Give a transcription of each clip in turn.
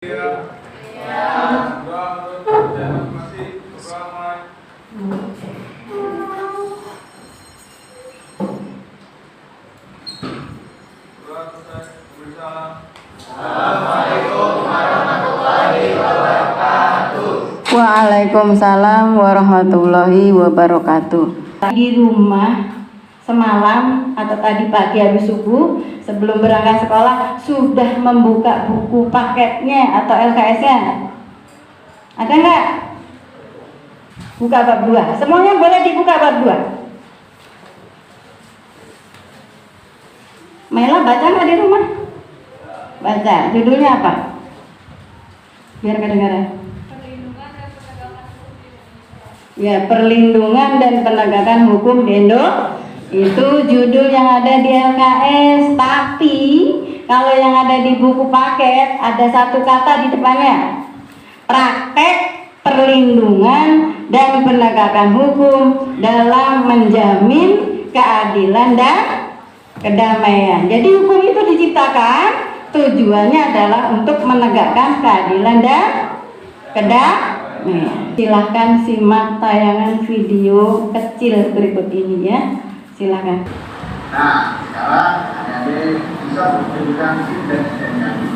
Ya. Doa untuk masing-masing beramai. Assalamualaikum warahmatullahi wabarakatuh. Waalaikumsalam warahmatullahi wabarakatuh. Di rumah semalam atau tadi pagi habis subuh sebelum berangkat sekolah sudah membuka buku paketnya atau LKS-nya? Ada nggak? Buka bab 2. Semuanya boleh dibuka bab 2. Mela baca nggak di rumah? Baca. Judulnya apa? Biar kedengaran. Ya, perlindungan dan penegakan hukum di Indo. Itu judul yang ada di LKS. Tapi kalau yang ada di buku paket ada satu kata di depannya. Praktek perlindungan dan penegakan hukum dalam menjamin keadilan dan kedamaian. Jadi hukum itu diciptakan tujuannya adalah untuk menegakkan keadilan dan kedamaian. Silahkan simak tayangan video kecil berikut ini ya. Silahkan. Nah, sekarang adik-adik bisa memberikan feedback dari kami.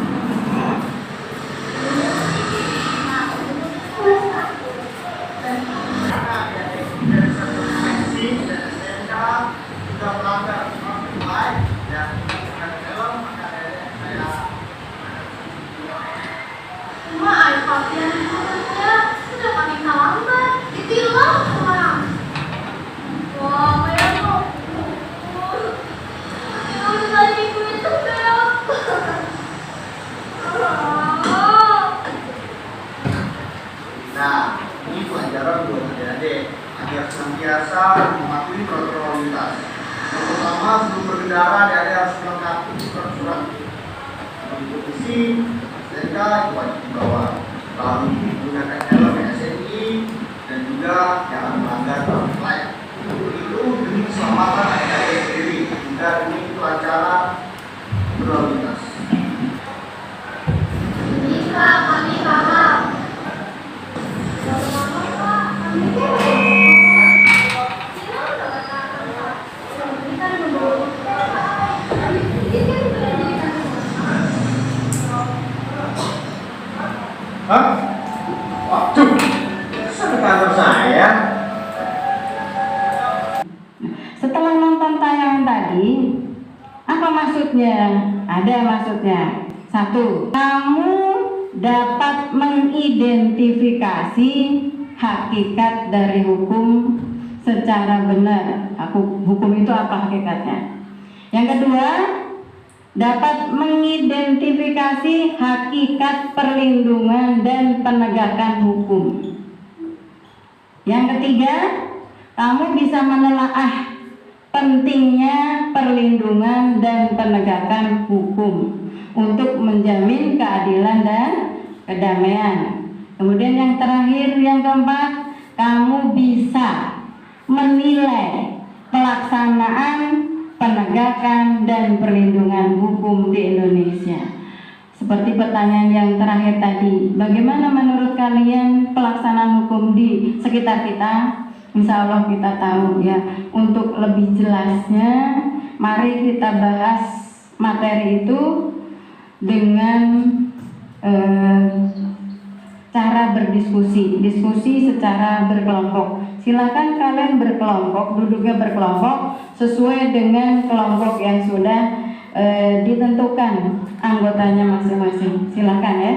Sudah kami lambat, ditilang orang. Wah, Nah, ini pelajaran buat adik-adik agar senantiasa mematuhi protokol lalu lintas. Yang pertama, sebelum berkendara, adik-adik harus melengkapi surat-surat polisi, STNK itu wajib dibawa. Lalu menggunakan helm SNI dan juga jangan melanggar traffic light. Itu demi keselamatan adik-adik sendiri dan demi kelancaran berlalu lintas. jika kami paham. Hah? Waduh, sampai kantor saya. Setelah nonton tayangan tadi, apa maksudnya? Ada maksudnya. 1. Kamu dapat mengidentifikasi hakikat dari hukum secara benar. Hukum itu apa hakikatnya? Yang kedua, dapat mengidentifikasi hakikat perlindungan dan penegakan hukum. Yang ketiga, kamu bisa menelaah pentingnya perlindungan dan penegakan hukum untuk menjamin keadilan dan kedamaian. Kemudian yang terakhir, yang keempat, kamu bisa menilai pelaksanaan penegakan dan perlindungan hukum di Indonesia. Seperti pertanyaan yang terakhir tadi, bagaimana menurut kalian pelaksanaan hukum di sekitar kita? Insya Allah kita tahu ya. Untuk lebih jelasnya, mari kita bahas materi itu dengan cara berdiskusi, diskusi secara berkelompok. Silakan kalian berkelompok, duduknya berkelompok sesuai dengan kelompok yang sudah ditentukan anggotanya masing-masing. Silakan ya.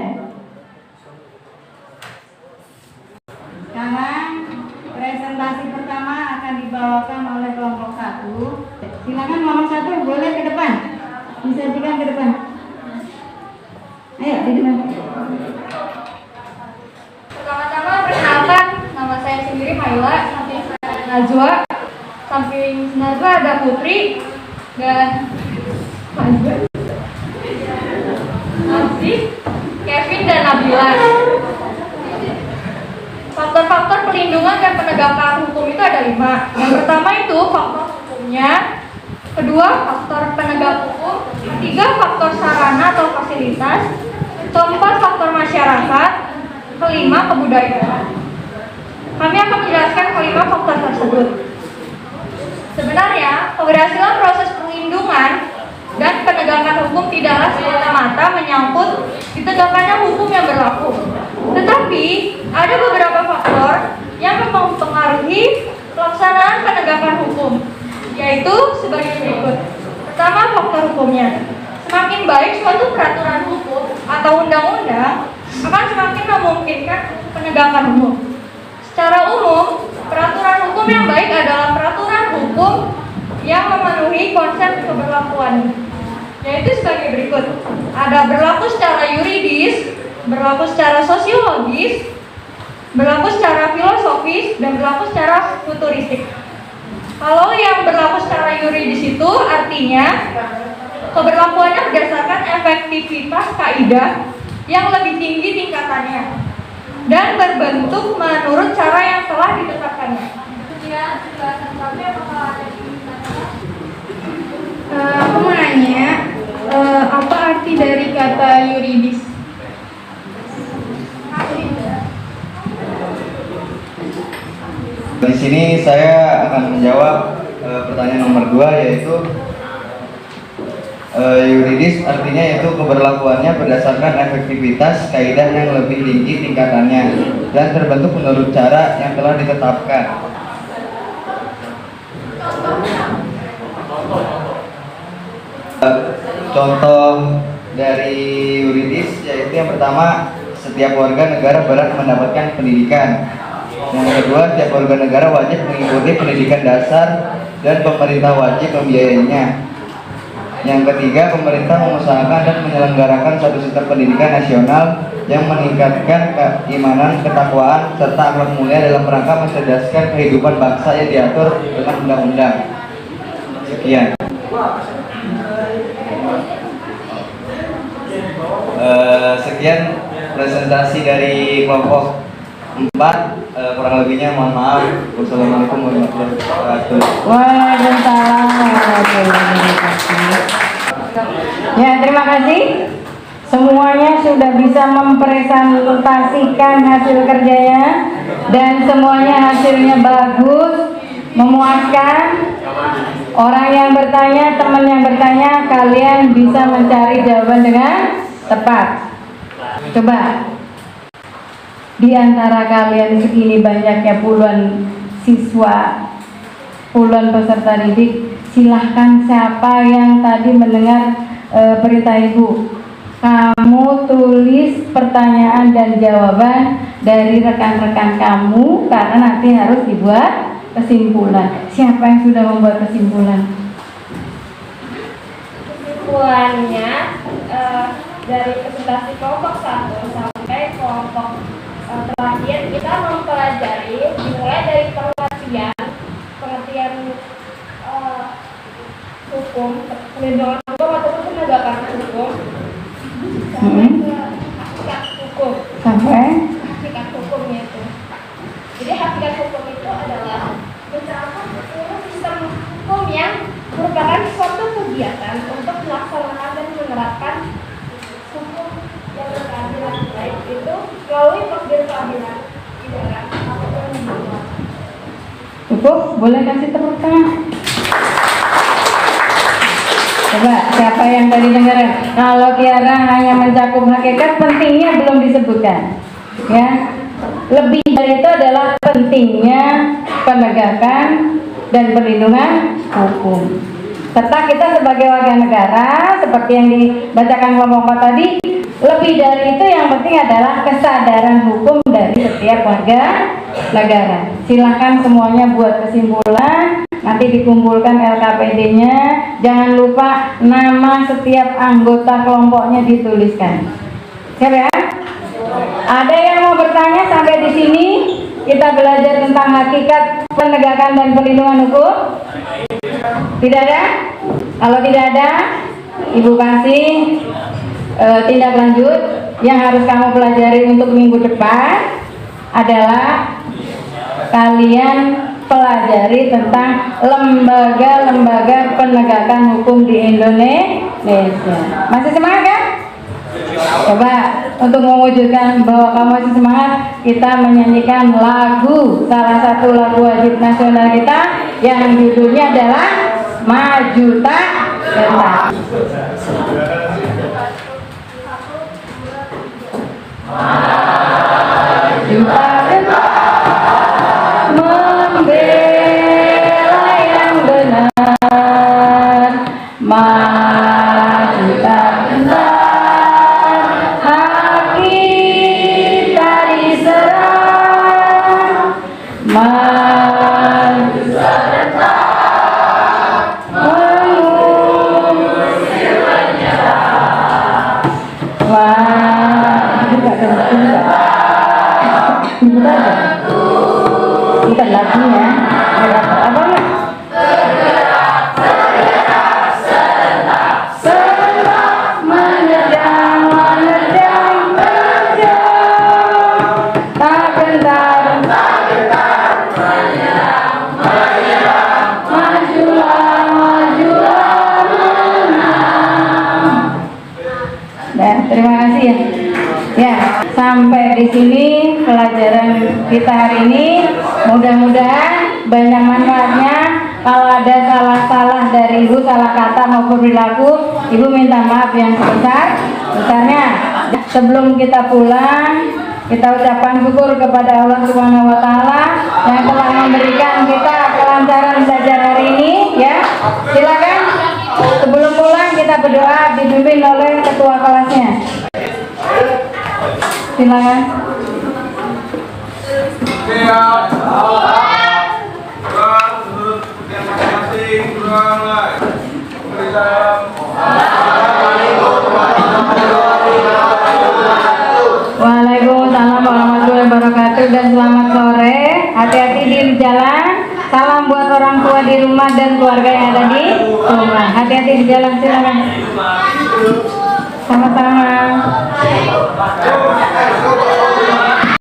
Sekarang presentasi pertama akan dibawakan oleh kelompok 1. Silakan kelompok 1 boleh ke depan. Disajikan ke depan. Ayo di depan. Pertama-tama perkenalkan, nama saya sendiri Maila, samping saya Najwa, samping Najwa ada Putri dan Aziz, Kevin dan Nabila. Faktor-faktor perlindungan dan penegakan hukum itu ada 5. Yang pertama itu faktor hukumnya, kedua faktor penegak hukum, ketiga faktor sarana atau fasilitas, keempat faktor masyarakat. kelima, kebudayaan. Kami akan menjelaskan kelima faktor tersebut. Sebenarnya, keberhasilan proses perlindungan dan penegakan hukum tidaklah semata-mata menyangkut ditegakkannya hukum yang berlaku. Tetapi, ada beberapa faktor yang mempengaruhi pelaksanaan penegakan hukum, yaitu sebagai berikut. Pertama, faktor hukumnya. Semakin baik suatu peraturan hukum atau undang-undang akan semakin memungkinkan penegakan hukum. Secara umum, peraturan hukum yang baik adalah peraturan hukum yang memenuhi konsep keberlakuan, yaitu sebagai berikut. Ada berlaku secara yuridis, berlaku secara sosiologis, berlaku secara filosofis, dan berlaku secara futuristik. Kalau yang berlaku secara yuridis itu artinya keberlakuannya berdasarkan efektivitas kaidah yang lebih tinggi tingkatannya dan berbentuk menurut cara yang telah ditetapkannya. Aku mau nanya, apa arti dari kata yuridis? Di sini saya akan menjawab pertanyaan nomor 2, yaitu yuridis artinya yaitu keberlakuannya berdasarkan efektivitas kaidah yang lebih tinggi tingkatannya dan terbentuk menurut cara yang telah ditetapkan. Contoh dari yuridis yaitu yang pertama, setiap warga negara berhak mendapatkan pendidikan. Yang kedua, setiap warga negara wajib mengikuti pendidikan dasar dan pemerintah wajib membiayainya. Yang ketiga, pemerintah mengusahakan dan menyelenggarakan satu sistem pendidikan nasional yang meningkatkan keimanan, ketakwaan, serta akhlak mulia dalam rangka mencerdaskan kehidupan bangsa yang diatur dengan undang-undang. Sekian. Sekian presentasi dari kelompok 4. Kurang lebihnya mohon maaf. Wassalamualaikum warahmatullahi wabarakatuh. Waalaikumsalam warahmatullahi wabarakatuh. Ya, terima kasih. Semuanya sudah bisa mempresentasikan hasil kerjanya dan semuanya hasilnya bagus, memuaskan. Orang yang bertanya, teman yang bertanya, kalian bisa mencari jawaban dengan tepat. Coba di antara kalian segini banyaknya puluhan siswa, puluhan peserta didik, silahkan siapa yang tadi mendengar berita ibu, kamu tulis pertanyaan dan jawaban dari rekan-rekan kamu karena nanti harus dibuat kesimpulan. Siapa yang sudah membuat kesimpulan? Kesimpulannya dari presentasi kelompok 1 sampai kelompok terakhir kita mempelajari dimulai dari pengertian hukum, perlindungan hukum ataupun penegakan hukum sampai ke hakikat hukum. Sampai Hakikat hukumnya itu. Jadi hakikat hukum itu adalah mencakup seluruh sistem hukum yang merupakan suatu kegiatan untuk melaksanakan dan menerapkan hukum yang berkeadilan, baik itu melalui prosedur keadilan pidana ataupun pidana. cukup, boleh kasih tepuk tangan. Coba siapa yang tadi dengar? Kalau Kiara hanya mencakup hakikat, pentingnya belum disebutkan. Ya, lebih dari itu adalah pentingnya penegakan dan perlindungan hukum. Serta kita sebagai warga negara, seperti yang dibacakan kelompok 4 tadi, lebih dari itu yang penting adalah kesadaran hukum dari setiap warga negara. Silakan semuanya buat kesimpulan, nanti dikumpulkan LKPD-nya. Jangan lupa nama setiap anggota kelompoknya dituliskan. Siap ya? Ada yang mau bertanya sampai di sini? Kita belajar tentang hakikat penegakan dan perlindungan hukum. Tidak ada? Kalau tidak ada, Ibu kasih tindak lanjut. Yang harus kamu pelajari untuk minggu depan adalah kalian pelajari tentang lembaga-lembaga penegakan hukum di Indonesia. Masih semangat kan? Coba untuk mewujudkan bahwa kamu masih semangat, kita menyanyikan lagu, salah satu lagu wajib nasional kita yang judulnya adalah Maju Tak Gentar. Maju tak gentar, membela yang benar. Maju tak gentar, hak kita diserang. Maju tak gentar, mengusir penyerang. Maju tak gentar. Bukan lagunya, apa enggak? Serentak menerjang, menerjang, menerjang. Tak gentar, menyerang, menyerang. Majulah, majulah, menang. Dan terima kasih ya. Ya, sampai di sini pelajaran kita hari ini. Mudah-mudahan banyak manfaatnya. Kalau ada salah-salah dari Ibu, salah kata maupun perilaku, Ibu minta maaf yang sebesar-besarnya. Sebelum kita pulang, kita ucapkan syukur kepada Allah Subhanahu wa Ta'ala yang telah memberikan kita kelancaran belajar hari ini. Ya, silakan. Sebelum pulang kita berdoa dipimpin oleh ketua kelasnya. Silakan. Siap. Menurut yang masing-masing mulai. Waalaikumsalam warahmatullahi wabarakatuh dan selamat sore. Hati-hati di jalan. Salam buat orang tua di rumah dan keluarga yang ada di rumah. Hati-hati di jalan, silakan. Sama-sama.